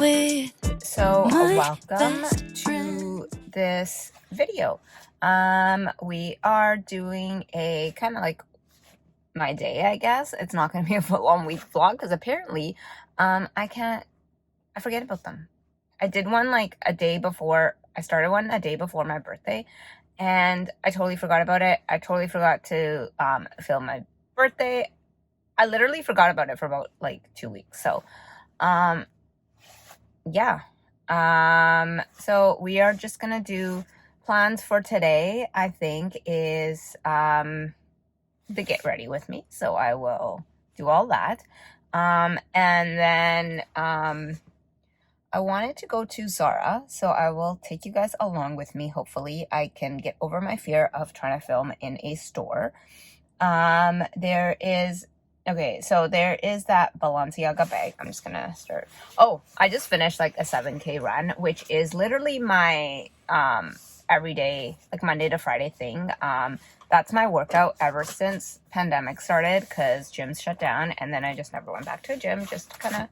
with So my welcome best to friend. this video. We are doing a kind of like my day, I guess. It's not going to be a full-on week vlog because apparently I forget about them. I did one like a day before, I started one a day before my birthday, and I totally forgot about it. I totally forgot to film my birthday. I literally forgot about it for about like 2 weeks. So yeah. So we are just gonna do plans for today, I think, is the get ready with me. So I will do all that. And then I wanted to go to Zara, so I will take you guys along with me. Hopefully I can get over my fear of trying to film in a store. Okay, so there is that Balenciaga bag. I'm just gonna start. Oh, I just finished like a 7K run, which is literally my everyday, like Monday to Friday thing. That's my workout ever since pandemic started, because gyms shut down, and then I just never went back to a gym, just kind of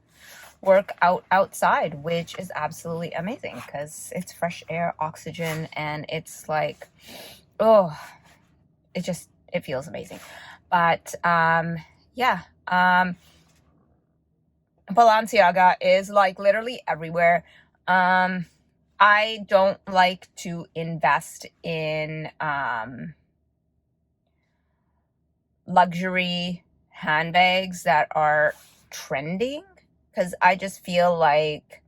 work out outside, which is absolutely amazing because it's fresh air, oxygen, and it's like, oh, it feels amazing. But yeah, Balenciaga is like literally everywhere. I don't like to invest in luxury handbags that are trending, because I just feel like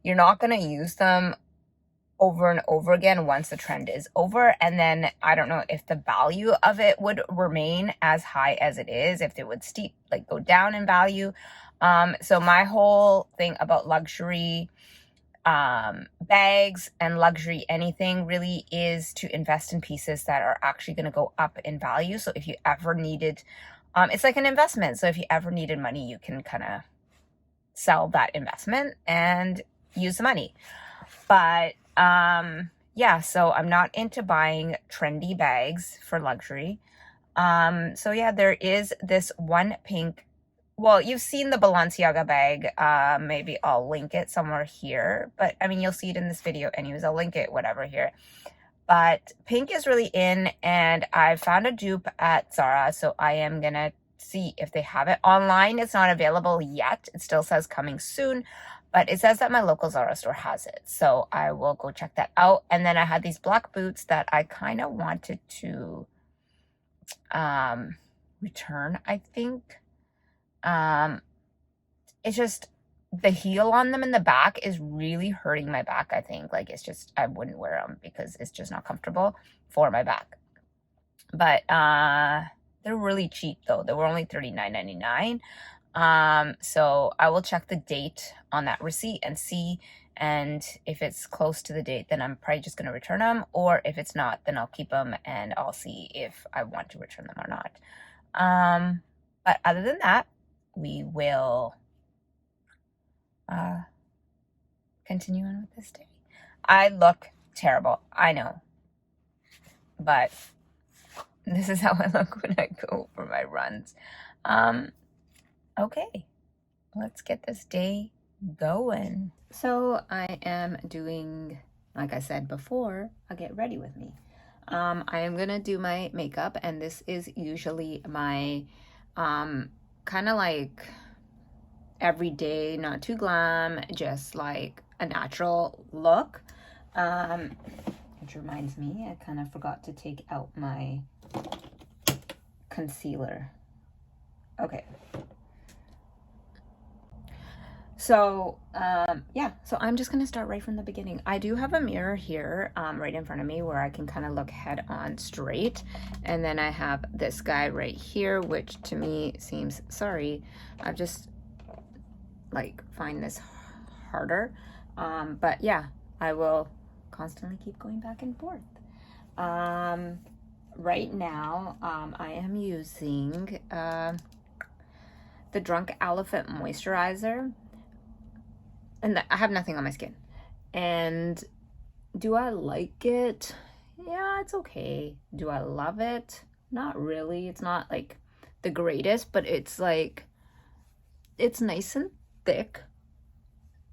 you're not going to use them over and over again once the trend is over, and then I don't know if the value of it would remain as high as it is, if it would go down in value. So my whole thing about luxury bags and luxury anything really is to invest in pieces that are actually going to go up in value. So if you ever needed, it's like an investment, so if you ever needed money, you can kind of sell that investment and use the money. But yeah, so I'm not into buying trendy bags for luxury. So yeah, there is this one pink, well, you've seen the Balenciaga bag. Maybe I'll link it somewhere here, but I mean, you'll see it in this video anyways. I'll link it, whatever, here. But pink is really in, and I found a dupe at Zara, so I am gonna see if they have it online. It's not available yet. It still says coming soon, but it says that my local Zara store has it, so I will go check that out. And then I had these black boots that I kind of wanted to return, I think. It's just the heel on them in the back is really hurting my back, I think. Like, it's just, I wouldn't wear them because it's just not comfortable for my back. But they're really cheap though. They were only $39.99. So I will check the date on that receipt and see, and if it's close to the date, then I'm probably just going to return them, or if it's not, then I'll keep them and I'll see if I want to return them or not. But other than that, we will continue on with this day. I look terrible, I know, but this is how I look when I go for my runs. Okay, let's get this day going. So I am doing, like I said before, a get ready with me. I am gonna do my makeup, and this is usually my kind of like everyday, not too glam, just like a natural look. Which reminds me, I kind of forgot to take out my concealer. Okay. So, yeah, so I'm just going to start right from the beginning. I do have a mirror here, right in front of me, where I can kind of look head on straight. And then I have this guy right here, which to me seems, sorry, I've just like find this harder. But yeah, I will constantly keep going back and forth. Right now, I am using the Drunk Elephant moisturizer, and I have nothing on my skin. And do I like it? Yeah, it's okay. Do I love it? Not really. It's not like the greatest, but it's like, it's nice and thick.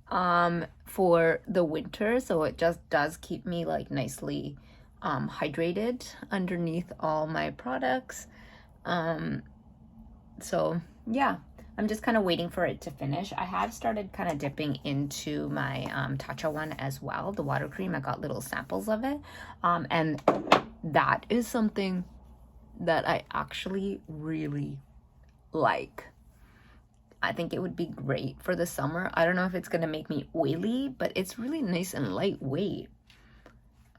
for the winter, so it just does keep me like nicely hydrated underneath all my products. So yeah, I'm just kind of waiting for it to finish. I have started kind of dipping into my Tatcha one as well, the water cream. I got little samples of it, and that is something that I actually really like. I think it would be great for the summer. I don't know if it's gonna make me oily, but it's really nice and lightweight.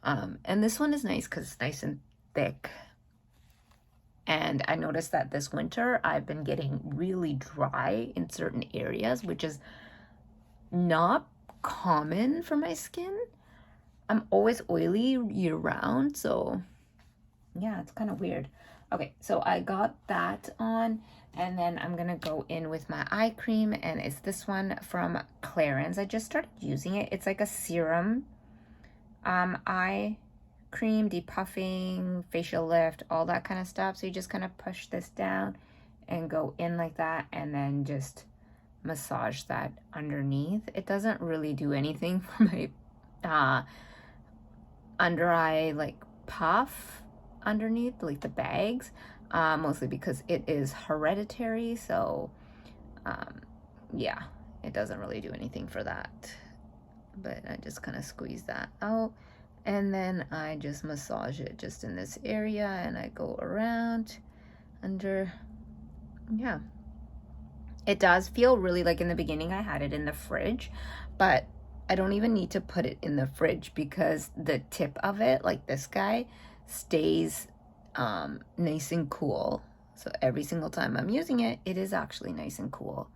And this one is nice because it's nice and thick. And I noticed that this winter I've been getting really dry in certain areas, which is not common for my skin. I'm always oily year round, so yeah, it's kind of weird. Okay, so I got that on, and then I'm gonna go in with my eye cream, and it's this one from Clarins. I just started using it. It's like a serum eye cream, depuffing, facial lift, all that kind of stuff. So you just kind of push this down and go in like that, and then just massage that underneath. It doesn't really do anything for my under eye like puff underneath, like the bags, mostly because it is hereditary. So yeah, it doesn't really do anything for that. But I just kind of squeeze that out, and then I just massage it just in this area, and I go around under. Yeah, it does feel really like, in the beginning I had it in the fridge, but I don't even need to put it in the fridge because the tip of it, like this guy, stays nice and cool. So every single time I'm using it, it is actually nice and cool.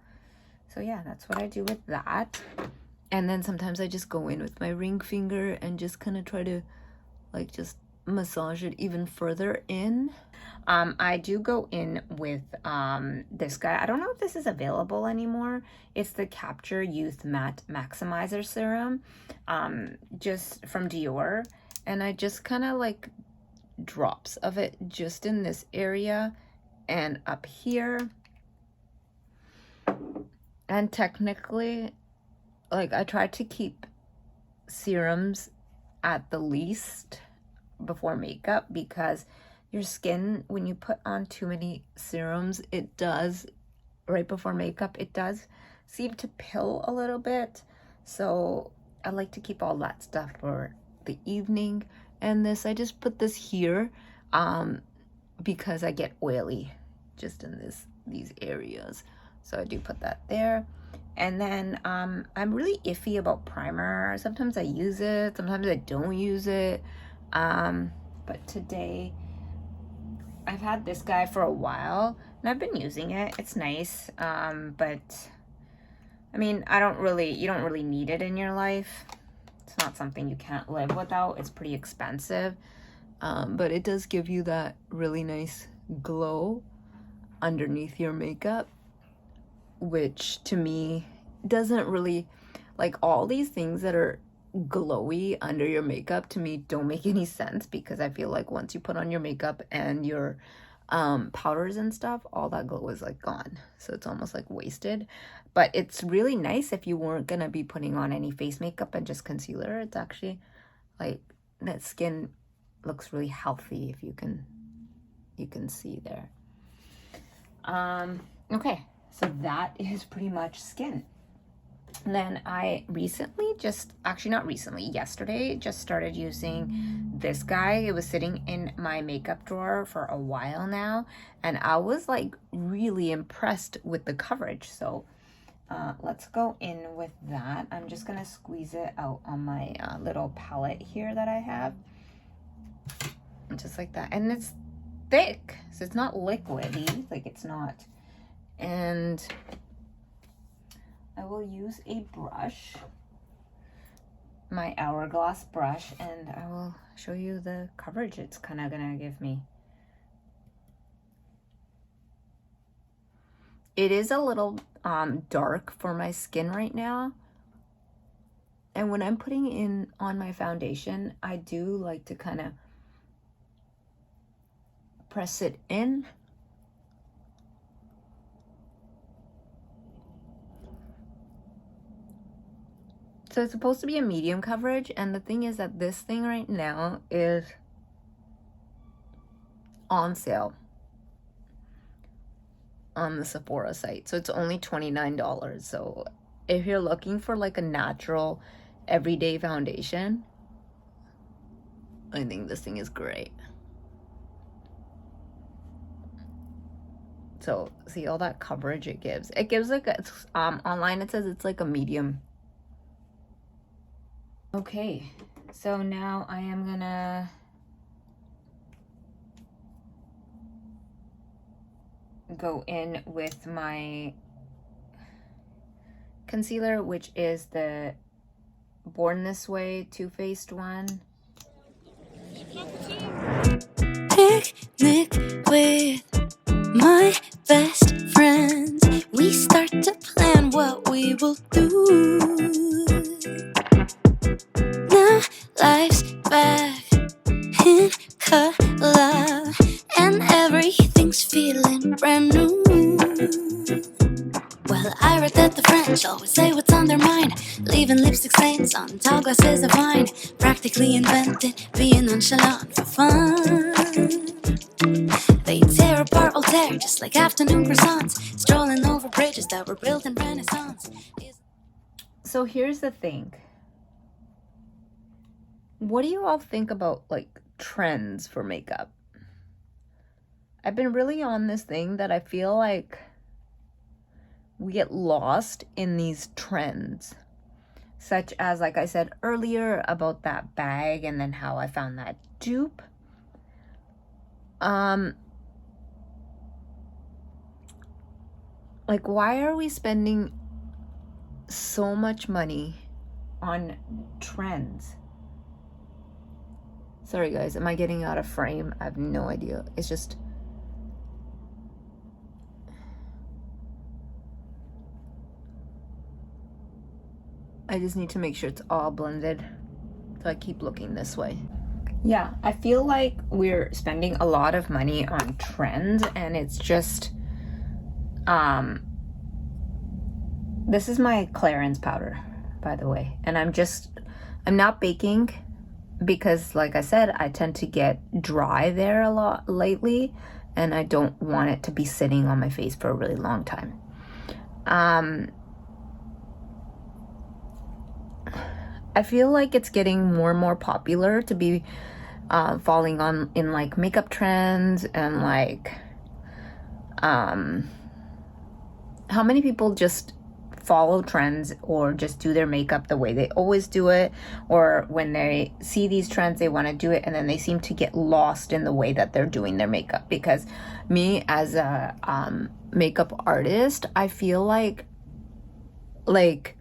So yeah, that's what I do with that. And then sometimes I just go in with my ring finger and just kind of try to like just massage it even further in. I do go in with this guy. I don't know if this is available anymore. It's the Capture Youth Matte Maximizer Serum, just from Dior. And I just kind of like drops of it just in this area and up here. And technically, like, I try to keep serums at the least before makeup, because your skin, when you put on too many serums, it does, right before makeup, it does seem to pill a little bit. So I like to keep all that stuff for the evening. And this, I just put this here because I get oily just in these areas. So I do put that there. And then I'm really iffy about primer. Sometimes I use it, sometimes I don't use it. But today I've had this guy for a while and I've been using it. It's nice. But I mean, you don't really need it in your life. It's not something you can't live without. It's pretty expensive. But it does give you that really nice glow underneath your makeup, which to me doesn't really, like, all these things that are glowy under your makeup to me don't make any sense, because I feel like once you put on your makeup and your powders and stuff, all that glow is like gone. So it's almost like wasted. But it's really nice if you weren't gonna be putting on any face makeup and just concealer. It's actually like that skin looks really healthy, if you can see there. Okay, so that is pretty much skin. And then I recently, yesterday, just started using this guy. It was sitting in my makeup drawer for a while now, and I was like really impressed with the coverage. So let's go in with that. I'm just gonna squeeze it out on my little palette here that I have. Just like that. And it's thick, so it's not liquidy, like it's not. And I will use a brush, my Hourglass brush, and I will show you the coverage it's kind of gonna give me. It is a little dark for my skin right now. And when I'm putting in on my foundation, I do like to kind of press it in. So it's supposed to be a medium coverage, and the thing is that this thing right now is on sale on the Sephora site. So it's only $29. So if you're looking for like a natural everyday foundation, I think this thing is great. So see all that coverage it gives. It gives like a, online it says it's like a medium. Okay, so now I am gonna go in with my concealer, which is the Born This Way Too Faced one. Picnic with my best friends. We start to plan what we will do. Now life's back in color, and everything's feeling brand new. Well, I read that the French always say what's on their mind, leaving lipstick stains on tall glasses of wine. Practically invented being nonchalant for fun. They tear apart Voltaire just like afternoon croissants, strolling over bridges that were built in Renaissance. So here's the thing. What do you all think about like trends for makeup? I've been really on this thing that I feel like we get lost in these trends, such as, like I said earlier, about that bag and then how I found that dupe. Like, why are we spending so much money on trends? Sorry guys, am I getting out of frame? I have no idea. It's just, I just need to make sure it's all blended. So I keep looking this way. Yeah, I feel like we're spending a lot of money on trends, and it's just, this is my Clarins powder, by the way. And I'm not baking because, like I said, I tend to get dry there a lot lately, and I don't want it to be sitting on my face for a really long time. I feel like it's getting more and more popular to be falling on in like makeup trends, and like how many people just follow trends or just do their makeup the way they always do it, or when they see these trends they want to do it, and then they seem to get lost in the way that they're doing their makeup. Because me as a makeup artist, I feel like the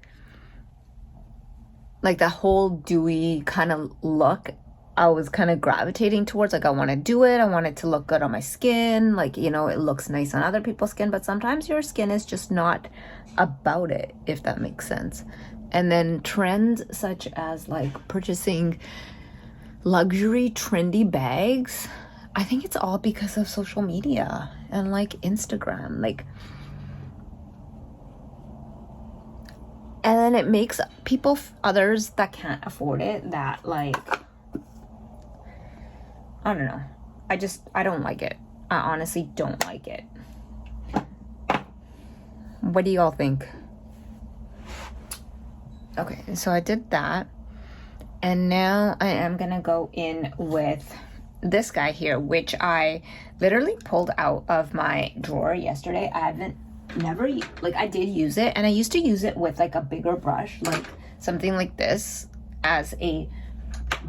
whole dewy kind of look I was kind of gravitating towards. Like, I want to do it, I want it to look good on my skin, like, you know, it looks nice on other people's skin, but sometimes your skin is just not about it, if that makes sense. And then trends such as like purchasing luxury trendy bags, I think it's all because of social media and like Instagram, like, and then it makes people, others that can't afford it, that like, I don't know. I don't like it. I honestly don't like it. What do y'all think? Okay, so I did that. And now I am gonna go in with this guy here, which I literally pulled out of my drawer yesterday. I did use it, and I used to use it with like a bigger brush, like something like this as a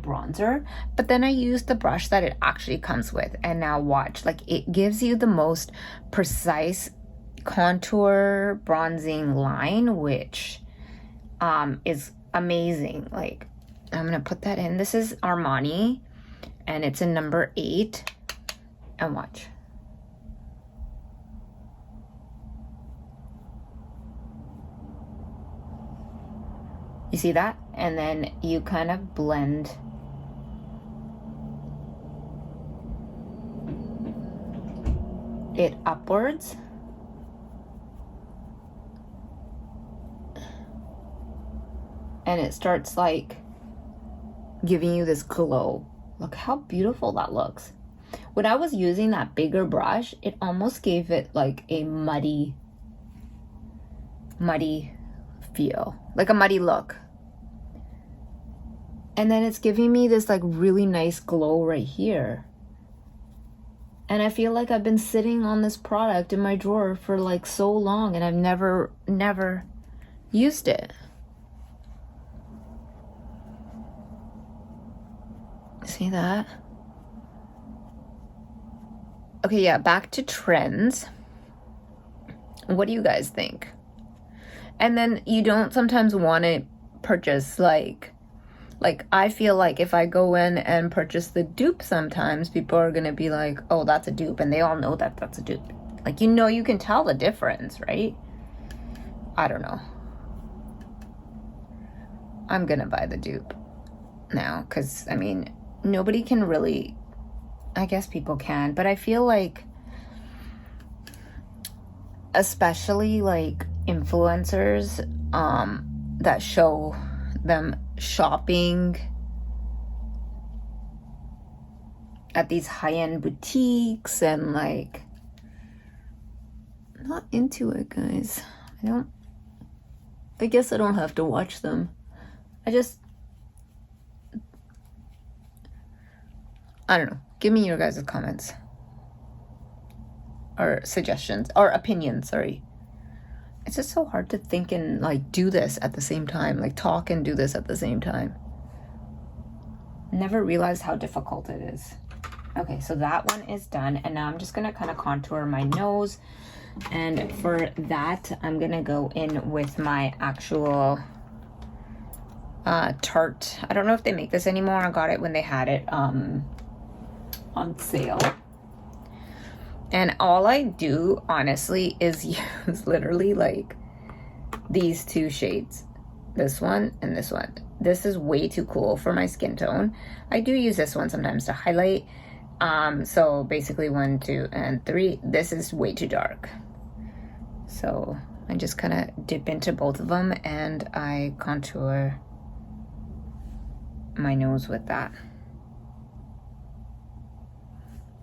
bronzer, but then I used the brush that it actually comes with, and now watch, like, it gives you the most precise contour bronzing line, which is amazing. Like, I'm gonna put that in. This is Armani, and it's in number 8, and watch. You see that? And then you kind of blend it upwards. and it starts like giving you this glow. Look how beautiful that looks. When I was using that bigger brush, it almost gave it like a muddy feel, like a muddy look. And then it's giving me this like really nice glow right here. And I feel like I've been sitting on this product in my drawer for like so long, and I've never used it. See that? Okay, yeah, back to trends. What do you guys think? And then you don't sometimes want to purchase like I feel like if I go in and purchase the dupe, sometimes people are going to be like, oh, that's a dupe. And they all know that that's a dupe. Like, you know, you can tell the difference, right? I don't know. I'm going to buy the dupe now because, I mean, nobody can really, I guess people can, but I feel like, especially like influencers that show them shopping at these high-end boutiques and like, I'm not into it, guys. I guess I don't have to watch them. I don't know. Give me your guys' comments or suggestions or opinions, sorry. It's just so hard to think and like do this at the same time, like talk and do this at the same time. Never realized how difficult it is. Okay, so that one is done, and now I'm just gonna kind of contour my nose, and for that I'm gonna go in with my actual Tarte. I don't know if they make this anymore. I got it when they had it on sale. And all I do, honestly, is use literally like these two shades. This one and this one. This is way too cool for my skin tone. I do use this one sometimes to highlight. So basically 1, 2, and 3. This is way too dark. So I just kind of dip into both of them and I contour my nose with that.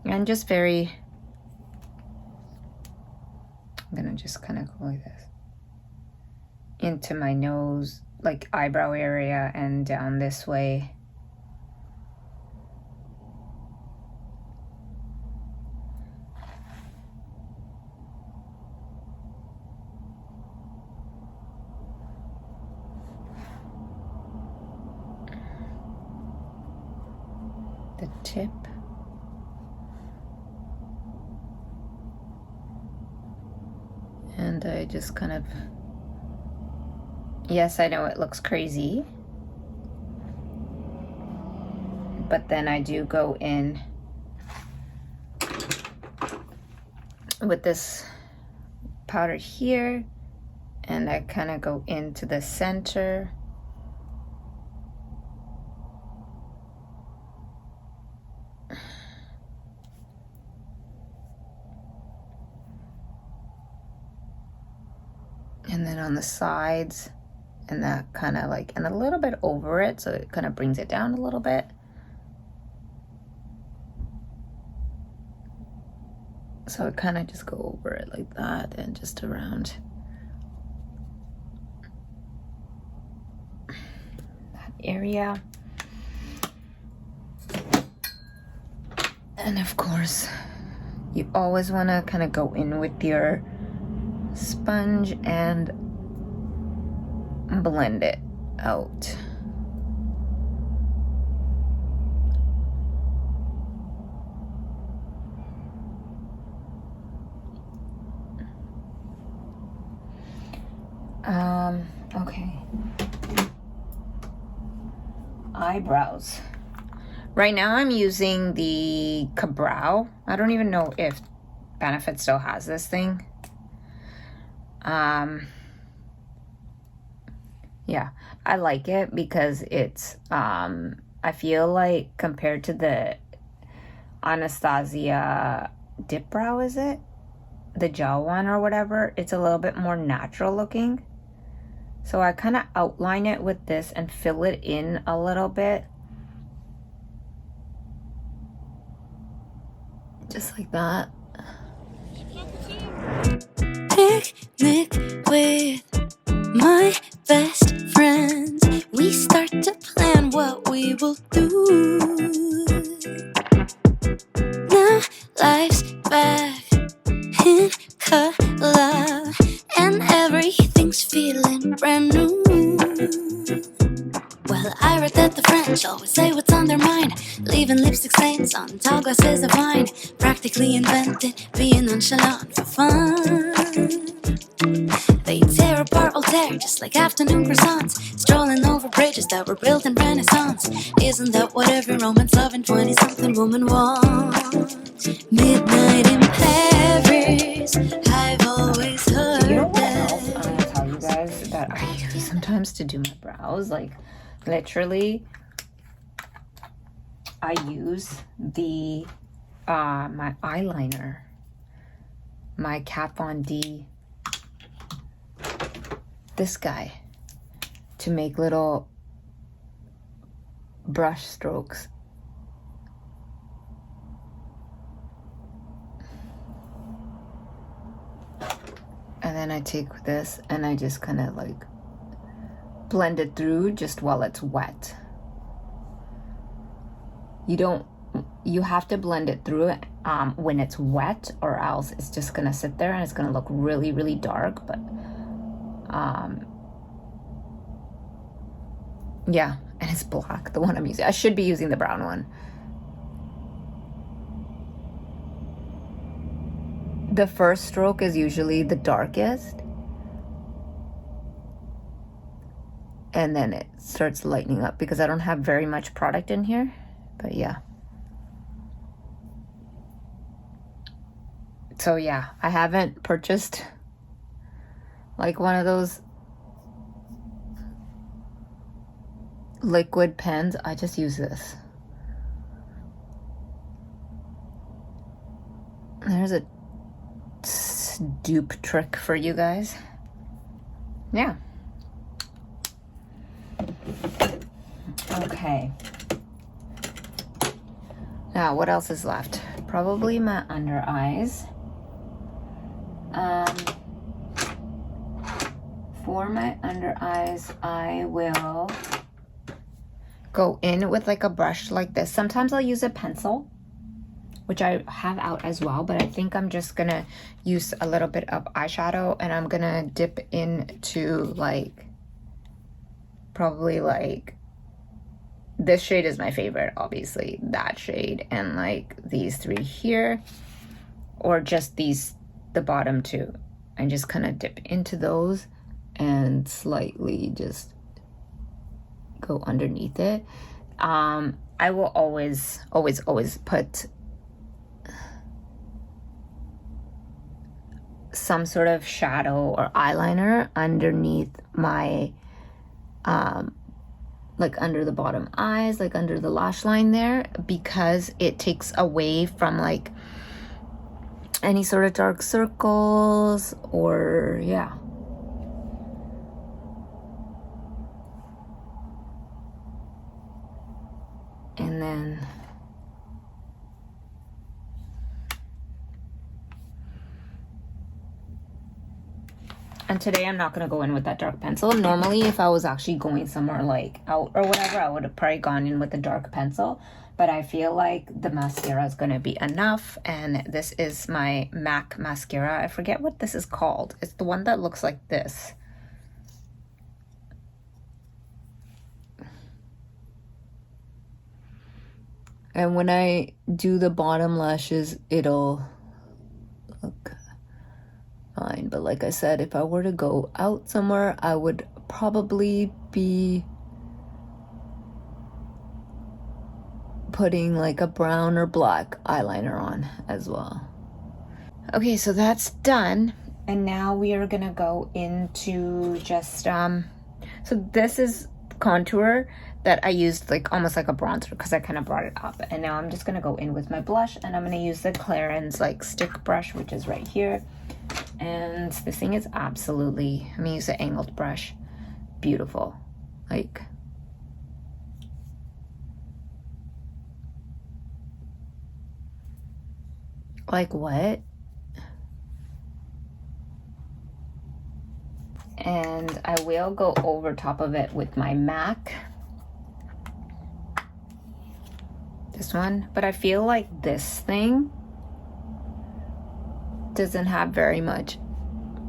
And just very... I'm gonna just kind of go like this into my nose, like eyebrow area, and down this way. The tip. And I just kind of, yes, I know it looks crazy, but then I do go in with this powder here, and I kind of go into the center. And then on the sides, and that kind of like, and a little bit over it, so it kind of brings it down a little bit. So I kind of just go over it like that and just around that area. And of course, you always want to kind of go in with your sponge and blend it out. Okay. Eyebrows. Right now I'm using the Cabrow. I don't even know if Benefit still has this thing. Yeah, I like it because it's, I feel like compared to the Anastasia Dip Brow, is it? The gel one or whatever, it's a little bit more natural looking. So I kind of outline it with this and fill it in a little bit. Just like that. Picnic with my best friends. We start to plan what we will do. Now life's back in color and everything's feeling brand new. Well, I read that the French always say what's on their mind, leaving lipstick stains on tall glasses of wine. Practically invented being nonchalant for fun. They tear apart Voltaire just like afternoon croissants, strolling over bridges that were built in Renaissance. Isn't that what every romance loving 20-something woman wants? Midnight in Paris, I've always heard You know what that. else I'm gonna tell you guys that I use sometimes to do my brows? Like, literally, I use the my eyeliner, my Kat Von D, this guy, to make little brush strokes. And then I take this and I just kind of like blend it through just while it's wet. You have to blend it through when it's wet, or else it's just gonna sit there and it's gonna look really, really dark. But yeah, and it's black, the one I'm using. I should be using the brown one. The first stroke is usually the darkest, and then it starts lightening up because I don't have very much product in here. But yeah. So yeah, I haven't purchased like one of those liquid pens. I just use this. There's a dupe trick for you guys. Yeah. Okay. Now, what else is left? Probably my under eyes. For my under eyes, I will go in with like a brush like this. Sometimes I'll use a pencil, which I have out as well, but I think I'm just gonna use a little bit of eyeshadow, and I'm gonna dip into like, probably like, this shade is my favorite, obviously, that shade, and like these three here, or just these, the bottom two, and just kind of dip into those and slightly just go underneath it. I will always put some sort of shadow or eyeliner underneath my like under the bottom eyes, like under the lash line there, because it takes away from like any sort of dark circles, or yeah. And then today I'm not going to go in with that dark pencil. Normally, if I was actually going somewhere like out or whatever, I would have probably gone in with a dark pencil. But I feel like the mascara is going to be enough. And this is my MAC mascara. I forget what this is called. It's the one that looks like this. And when I do the bottom lashes, it'll look fine. But like I said, if I were to go out somewhere, I would probably be putting like a brown or black eyeliner on as well. Okay, so that's done. And now we are gonna go into just, so this is contour that I used like almost like a bronzer because I kind of brought it up. And now I'm just gonna go in with my blush, and I'm gonna use the Clarins like stick brush, which is right here. And this thing is absolutely, I'm gonna use an angled brush beautiful. Like, what? And I will go over top of it with my MAC. This one. But I feel like this thing doesn't have very much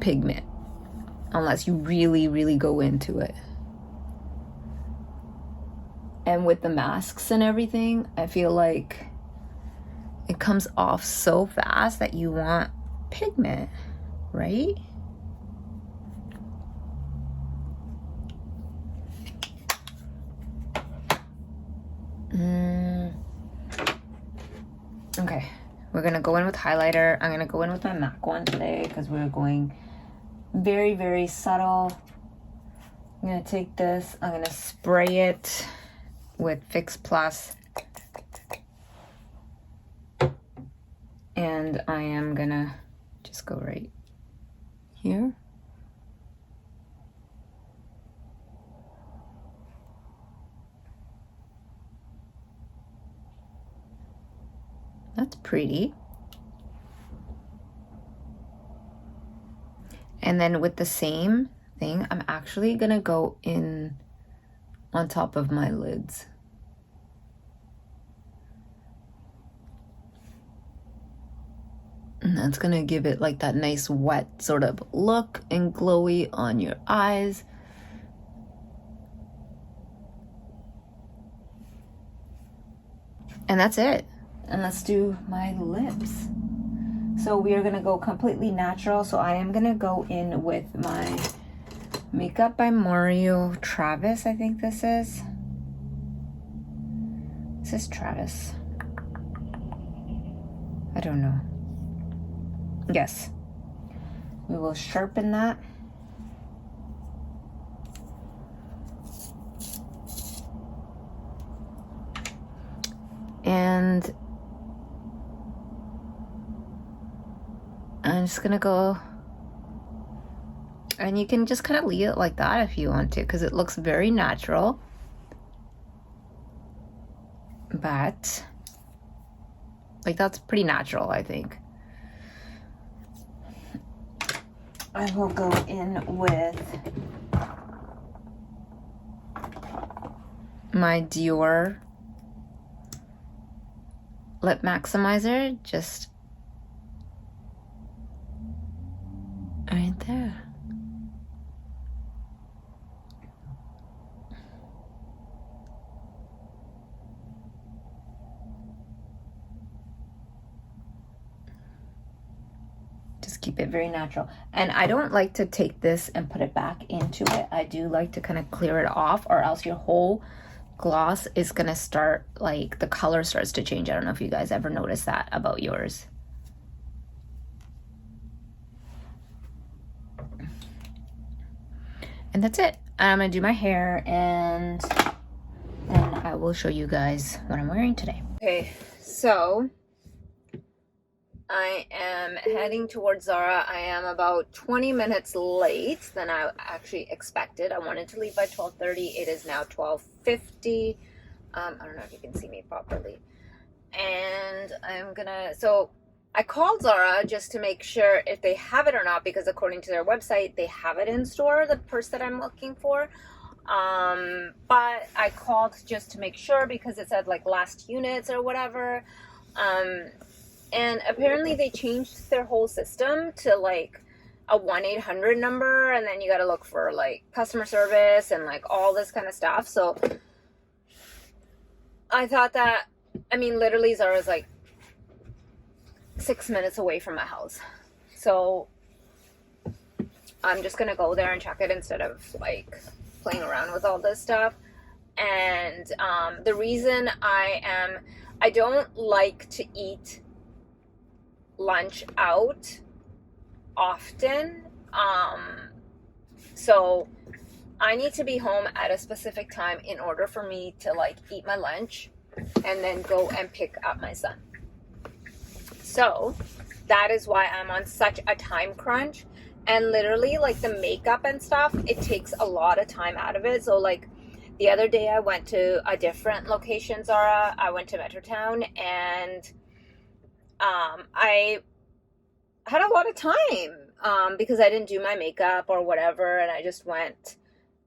pigment unless you really, really go into it. And with the masks and everything, I feel like it comes off so fast that you want pigment, right? Okay, we're gonna go in with highlighter. I'm gonna go in with my MAC one today because we're going very, very subtle. I'm gonna take this, I'm gonna spray it with Fix Plus. And I am gonna just go right here. That's pretty. And then with the same thing, I'm actually gonna go in on top of my lids. And that's gonna give it like that nice wet sort of look and glowy on your eyes. And that's it. And let's do my lips. So we are gonna go completely natural. So I am gonna go in with my Makeup by Mario Travis, I think this is. This is Travis. I don't know. Yes. We will sharpen that. And I'm just gonna go, and you can just kind of leave it like that if you want to, because it looks very natural. But like, that's pretty natural, I think. I will go in with my Dior lip maximizer, just right there. Just keep it very natural. And I don't like to take this and put it back into it. I do like to kind of clear it off, or else your whole gloss is gonna start, like, the color starts to change. I don't know if you guys ever noticed that about yours. And that's it. I'm gonna do my hair, and then I will show you guys what I'm wearing today. Okay, so I am heading towards Zara. I am about 20 minutes late than I actually expected. I wanted to leave by 12:30. It is now 12:50. I don't know if you can see me properly. And I'm gonna, so I called Zara just to make sure if they have it or not, because according to their website, they have it in store, the purse that I'm looking for. But I called just to make sure because it said like last units or whatever. And apparently they changed their whole system to like a 1-800 number, and then you got to look for like customer service and like all this kind of stuff. So I thought that, I mean, literally Zara's like 6 minutes away from my house. So I'm just going to go there and check it instead of like playing around with all this stuff. And the reason I don't like to eat lunch out often, so I need to be home at a specific time in order for me to like eat my lunch and then go and pick up my son. So that is why I'm on such a time crunch, And literally, like, the makeup and stuff, it takes a lot of time out of it. So, like, the other day I went to a different location, Zara. I went to Metrotown, and I had a lot of time because I didn't do my makeup or whatever, and I just went.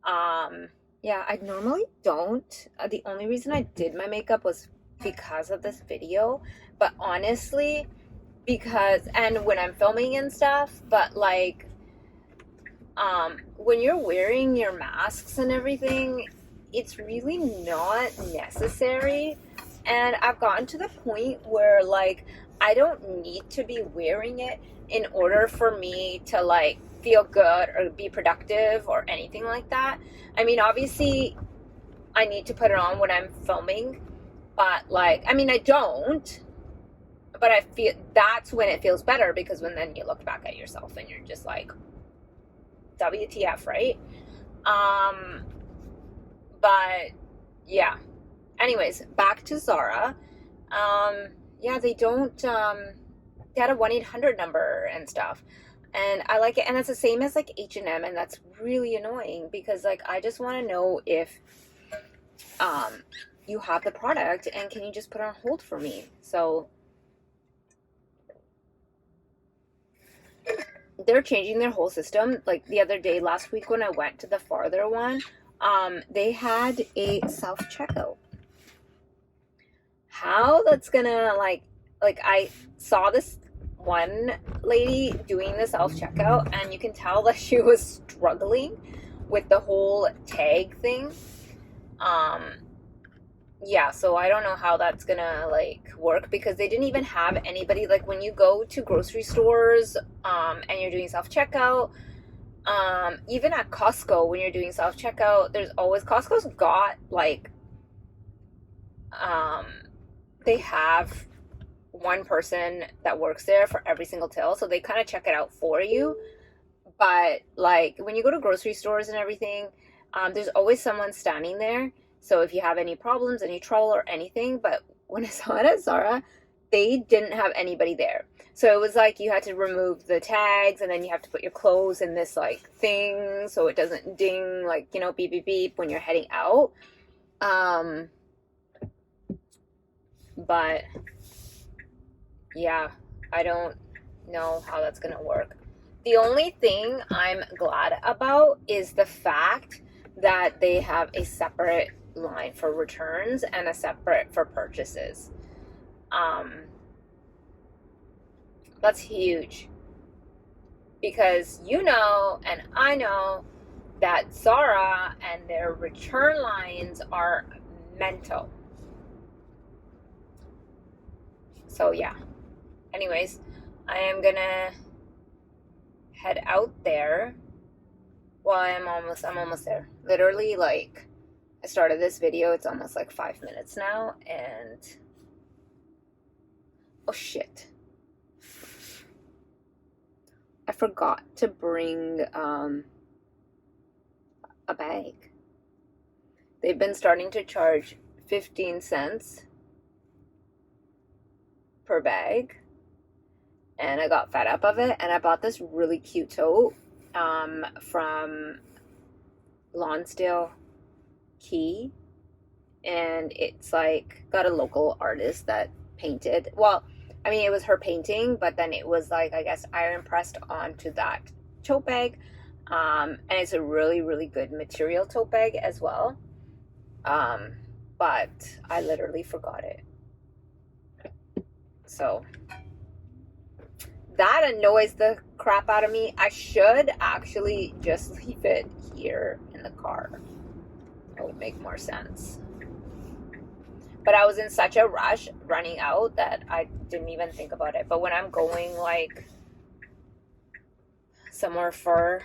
Yeah, I normally don't. The only reason I did my makeup was because of this video, but honestly, and when I'm filming and stuff, but like, when you're wearing your masks and everything, it's really not necessary. And I've gotten to the point where, like, I don't need to be wearing it in order for me to, like, feel good or be productive or anything like that. I mean, obviously, I need to put it on when I'm filming, but, like, I mean, I don't, but I feel that's when it feels better, because when then you look back at yourself and you're just like, WTF, right? But yeah. Anyways, back to Zara. Yeah, they don't, they had a 1-800 number and stuff. And I like it. And it's the same as like H&M, and that's really annoying because, like, I just want to know if you have the product and can you just put it on hold for me. So they're changing their whole system. Like the other day, last week, when I went to the farther one, they had a self-checkout. How that's gonna, like I saw this one lady doing the self-checkout, and you can tell that she was struggling with the whole tag thing. Yeah, so I don't know how that's gonna, like, work, because they didn't even have anybody, like, when you go to grocery stores, and you're doing self-checkout, even at Costco, when you're doing self-checkout, there's always, Costco's got, like, they have one person that works there for every single till, so they kind of check it out for you. But, like, when you go to grocery stores and everything, there's always someone standing there. So if you have any problems, any trouble or anything, but when I saw it at Zara, they didn't have anybody there. So it was like you had to remove the tags, and then you have to put your clothes in this, like, thing so it doesn't ding, like, you know, beep, beep, beep when you're heading out. But yeah, I don't know how that's gonna work. The only thing I'm glad about is the fact that they have a separate line for returns and a separate for purchases. That's huge, because you know, and I know, that Zara and their return lines are mental. So yeah. Anyways, I am gonna head out there. Well, I'm almost there. Literally, like, I started this video, it's almost like 5 minutes now, and oh shit. I forgot to bring a bag. They've been starting to charge 15 cents per bag, and I got fed up of it, and I bought this really cute tote from Lonsdale Key, and it's like got a local artist that painted. Well, I mean, it was her painting, but then it was, like, I guess, iron pressed onto that tote bag, and it's a really, really good material tote bag as well. But I literally forgot it. So that annoys the crap out of me. I should actually just leave it here in the car. It would make more sense. But I was in such a rush running out that I didn't even think about it. But when I'm going, like, somewhere fur,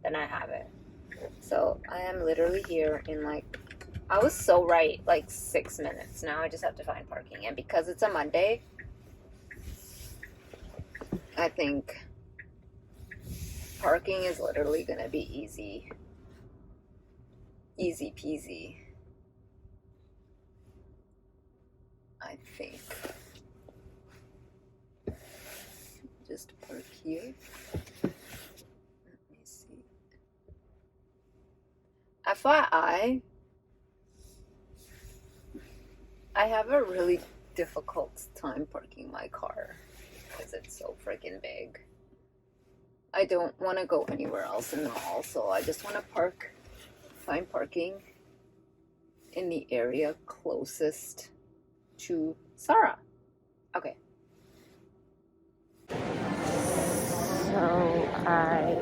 then I have it. So I am literally here in, like, I was so right, like, 6 minutes. Now I just have to find parking. And because it's a Monday, I think parking is literally going to be easy. Easy peasy. I think. just park here. Let me see. FYI, I have a really difficult time parking my car because it's so freaking big. I don't want to go anywhere else in the mall, so I just want to find parking in the area closest to Sarah. Okay. So I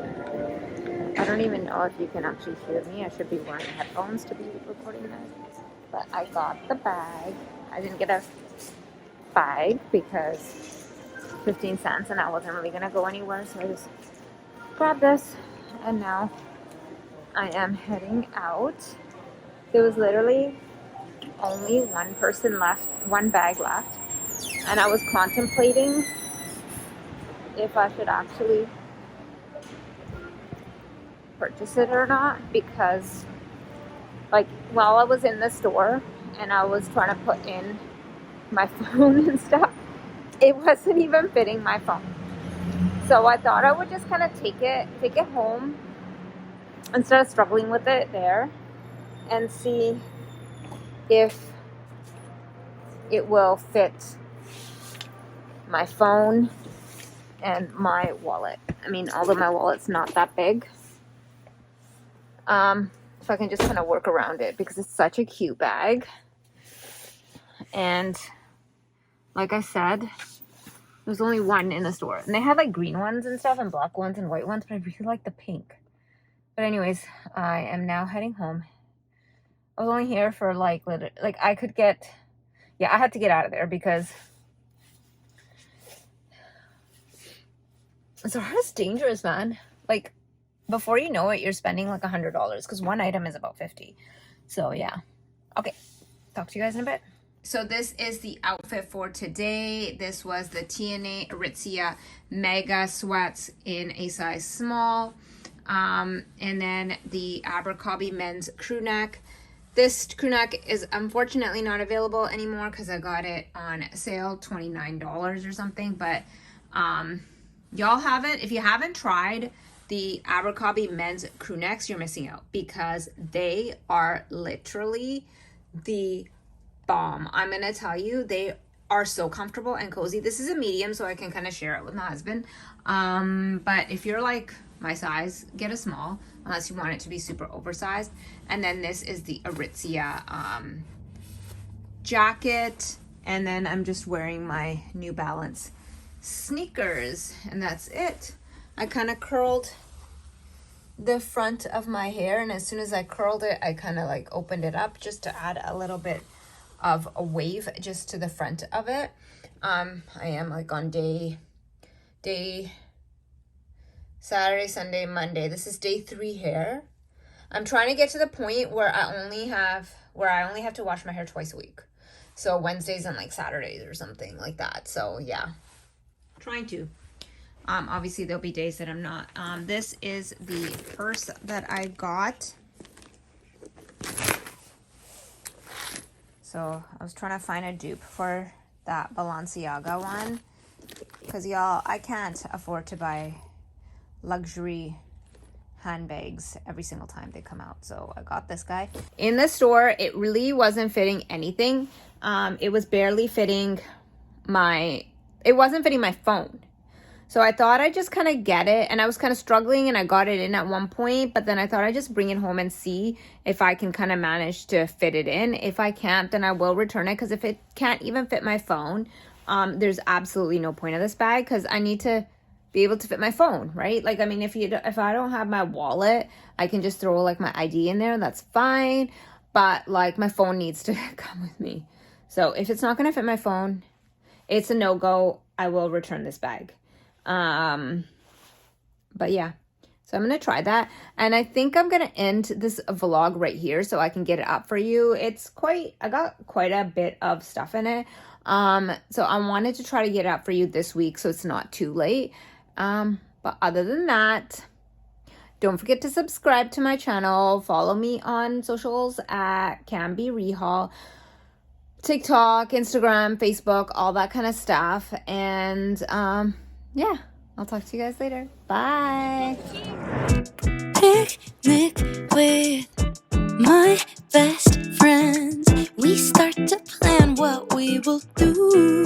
don't even know if you can actually hear me. I should be wearing headphones to be recording this. But I got the bag. I didn't get a bag because 15 cents and I wasn't really gonna go anywhere, so I just grabbed this and now I am heading out. There was literally only one person left, one bag left, and I was contemplating if I should actually purchase it or not, because like while I was in the store and I was trying to put in my phone and stuff, it wasn't even fitting my phone. So I thought I would just kind of take it home instead of struggling with it there, and see if it will fit my phone and my wallet. I mean, although my wallet's not that big, if I can just kind of work around it, because it's such a cute bag. And like I said, there's only one in the store, and they had like green ones and stuff and black ones and white ones, but I really like the pink. But anyways, I am now heading home. I was only here for I had to get out of there because Zara's dangerous, man. Like, before you know it, you're spending like $100 because one item is about $50. So yeah. Okay, talk to you guys in a bit. So this is the outfit for today. This was the TNA Aritzia Mega Sweats in a size small. And then the Abercrombie men's crew neck. This crew neck is unfortunately not available anymore because I got it on sale, $29 or something. But y'all haven't, if you haven't tried the Abercrombie men's crew necks, you're missing out, because they are literally the bomb. I'm gonna tell you, they are so comfortable and cozy. This is a medium, so I can kind of share it with my husband. But if you're like my size, get a small, unless you want it to be super oversized. And then this is the Aritzia jacket, and then I'm just wearing my New Balance sneakers, and that's it. I kind of curled the front of my hair, and as soon as I curled it, I kind of like opened it up just to add a little bit of a wave just to the front of it. I am like on day Saturday, Sunday, Monday. This is day 3 hair. I'm trying to get to the point where I only have to wash my hair twice a week. So Wednesdays and like Saturdays or something like that. So yeah, trying to. Obviously there'll be days that I'm not. This is the purse that I got. So I was trying to find a dupe for that Balenciaga one, because y'all, I can't afford to buy luxury handbags every single time they come out. So I got this guy. In the store, it really wasn't fitting anything. It was barely fitting it wasn't fitting my phone. So I thought I'd just kind of get it, and I was kind of struggling, and I got it in at one point, but then I thought I'd just bring it home and see if I can kind of manage to fit it in. If I can't, then I will return it, because if it can't even fit my phone, there's absolutely no point of this bag, because I need to be able to fit my phone, right? Like, I mean, if I don't have my wallet, I can just throw like my ID in there, that's fine, but like my phone needs to come with me. So if it's not going to fit my phone, it's a no-go. I will return this bag. But yeah, so I'm gonna try that, and I think I'm gonna end this vlog right here so I can get it up for you. I got quite a bit of stuff in it, so I wanted to try to get it up for you this week so it's not too late. But other than that, don't forget to subscribe to my channel, follow me on socials at Canby Rehaul, TikTok, Instagram, Facebook, all that kind of stuff. And yeah, I'll talk to you guys later. Bye. Picnic with my best friends. We start to plan what we will do.